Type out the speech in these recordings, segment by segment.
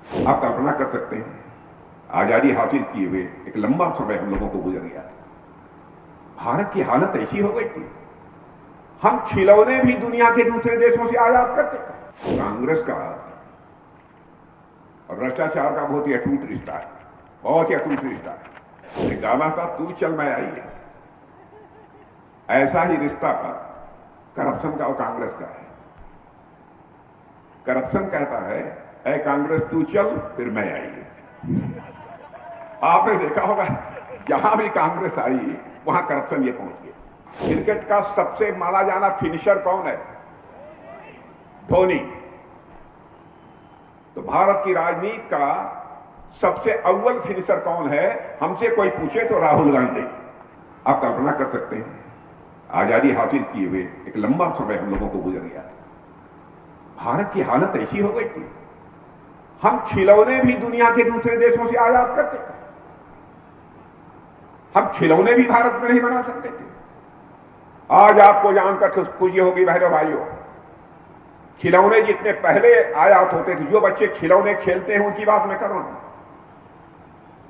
आप कल्पना कर सकते हैं, आजादी हासिल किए हुए एक लंबा समय हम लोगों को गुजर गया। भारत की हालत ऐसी हो गई थी, हम खिलौने भी दुनिया के दूसरे देशों से आयात करते थे। कांग्रेस का और भ्रष्टाचार का बहुत ही अटूट रिश्ता है, बहुत ही अटूट रिश्ता है। एक गाना था, तू चल मैं आई है, ऐसा ही रिश्ता करप्शन का और कांग्रेस का है। करप्शन कहता है, ऐ कांग्रेस तू चल फिर मैं आई। आपने देखा होगा जहां भी कांग्रेस आई वहां करप्शन ये पहुंच गया। क्रिकेट का सबसे माना जाना फिनिशर कौन है? धोनी। तो भारत की राजनीति का सबसे अव्वल फिनिशर कौन है? हमसे कोई पूछे तो राहुल गांधी। आप कल्पना कर सकते हैं, आजादी हासिल किए हुए एक लंबा समय हम लोगों को गुजर गया। भारत की हालत ऐसी हो गई थी, हम खिलौने भी दुनिया के दूसरे देशों से आयात करते थे। हम खिलौने भी भारत में नहीं बना सकते थे। आज आपको जानकर खुशी होगी बहनों भाइयों, खिलौने जितने पहले आयात होते थे, जो बच्चे खिलौने खेलते हैं उनकी बात मैं कर रहा हूं,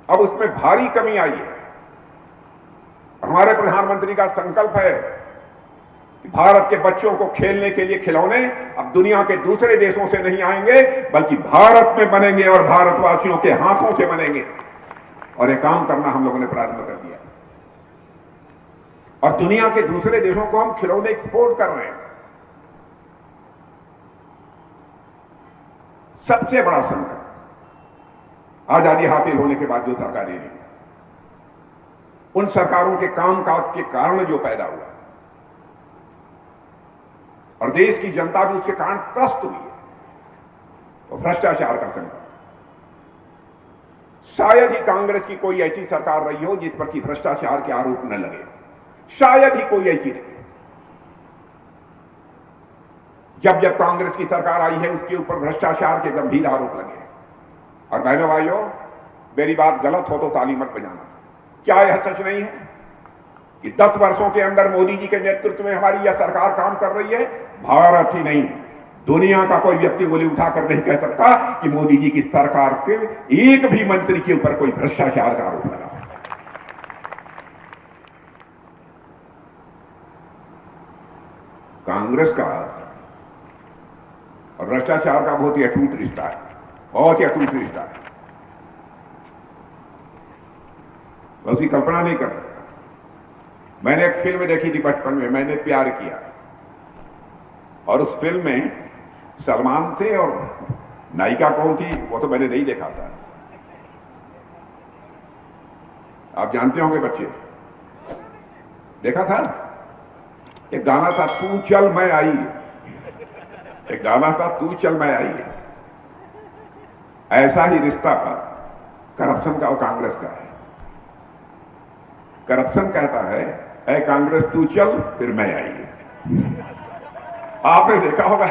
अब उसमें भारी कमी आई है। हमारे प्रधानमंत्री का संकल्प है कि भारत के बच्चों को खेलने के लिए खिलौने अब दुनिया के दूसरे देशों से नहीं आएंगे, बल्कि भारत में बनेंगे और भारतवासियों के हाथों से बनेंगे। और ये काम करना हम लोगों ने प्रारंभ कर दिया और दुनिया के दूसरे देशों को हम खिलौने एक्सपोर्ट कर रहे हैं। सबसे बड़ा संकट आजादी हासिल होने के बाद जो सरकारें रही, उन सरकारों के कामकाज के कारण जो पैदा हुआ और देश की जनता भी उसके कारण त्रस्त हुई है, तो भ्रष्टाचार का संकट। शायद ही कांग्रेस की कोई ऐसी सरकार रही हो जिस पर कि भ्रष्टाचार के आरोप न लगे, शायद ही कोई ऐसी रही। जब जब कांग्रेस की सरकार आई है उसके ऊपर भ्रष्टाचार के गंभीर आरोप लगे। और बहनों भाइयों, मेरी बात गलत हो तो ताली मत बजाना। क्या यह सच नहीं है कि 10 वर्षों के अंदर मोदी जी के नेतृत्व में हमारी यह सरकार काम कर रही है? भारत ही नहीं, दुनिया का कोई व्यक्ति बोली उठाकर नहीं कह सकता कि मोदी जी की सरकार के एक भी मंत्री के ऊपर कोई भ्रष्टाचार का आरोप लगा। कांग्रेस का और भ्रष्टाचार का बहुत ही अटूट रिश्ता है, बहुत ही अटूट रिश्ता है। मैं उसकी कल्पना नहीं कर सकता। मैंने एक फिल्म देखी थी बचपन में, मैंने प्यार किया, और उस फिल्म में सलमान थे और नायिका कौन थी वो तो मैंने नहीं देखा था। आप जानते होंगे बच्चे, देखा था? एक गाना था, तू चल मैं आई। एक गाना था, तू चल मैं आई। ऐसा ही रिश्ता करप्शन का और कांग्रेस का है। करप्शन कहता है, ऐ कांग्रेस तू चल फिर मैं आई। आपने देखा होगा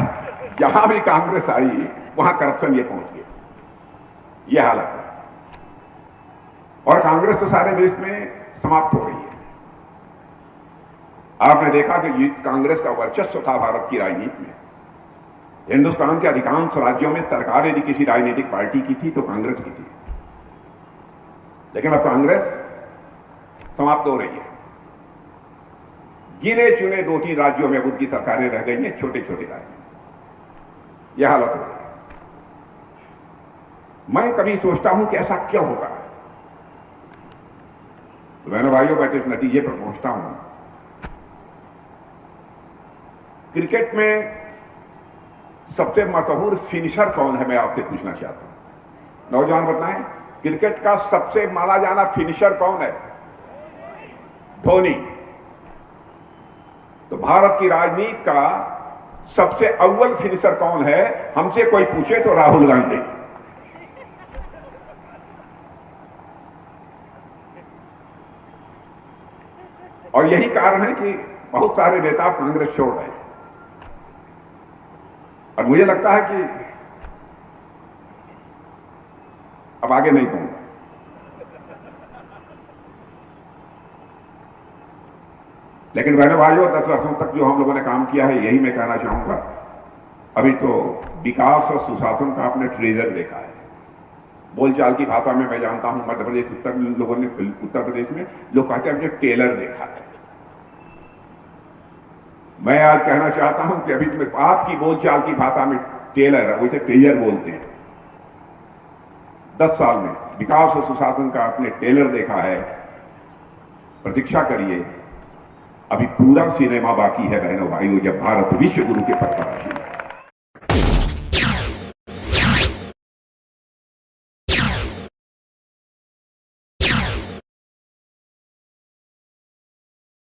जहां भी कांग्रेस आई वहां करप्शन ये पहुंच गया, ये हालत है। और कांग्रेस तो सारे देश में समाप्त हो रही है। आपने देखा कि जिस कांग्रेस का वर्चस्व था भारत की राजनीति में, हिंदुस्तान के अधिकांश राज्यों में सरकार यदि किसी राजनीतिक पार्टी की थी तो कांग्रेस की थी। लेकिन अब कांग्रेस समाप्त हो रही है। गिने चुने 2-3 राज्यों में उनकी सरकारें रह गई हैं, छोटे छोटे राज्य। यह हालत हो रही है। मैं कभी सोचता हूं कि ऐसा क्यों होगा। तो बहनों भाइयों, मैं इस नतीजे पर पहुंचता हूं, क्रिकेट में सबसे मशहूर फिनिशर कौन है मैं आपसे पूछना चाहता हूं। नौजवान बताएं, क्रिकेट का सबसे माना जाना फिनिशर कौन है? धोनी। तो भारत की राजनीति का सबसे अव्वल फिनिशर कौन है? हमसे कोई पूछे तो राहुल गांधी। और यही कारण है कि बहुत सारे नेता कांग्रेस छोड़ रहे हैं। और मुझे लगता है कि अब आगे नहीं कहूंगा। लेकिन बहनों भाइयों, 10 वर्षों तक जो हम लोगों ने काम किया है, यही मैं कहना चाहूंगा। अभी तो विकास और सुशासन का आपने ट्रेजर देखा है। बोलचाल की भाषा में मैं जानता हूं मध्य प्रदेश उत्तर प्रदेश में लोग कहते हैं हमने टेलर देखा है। मैं आज कहना चाहता हूं कि अभी आपकी बोलचाल की भाषा में टेलर है, वैसे टेलर बोलते हैं। 10 साल में विकास और सुशासन का आपने टेलर देखा है। प्रतीक्षा करिए, अभी पूरा सिनेमा बाकी है बहनों भाइयों, जब भारत विश्व गुरु के पद पर आएगा।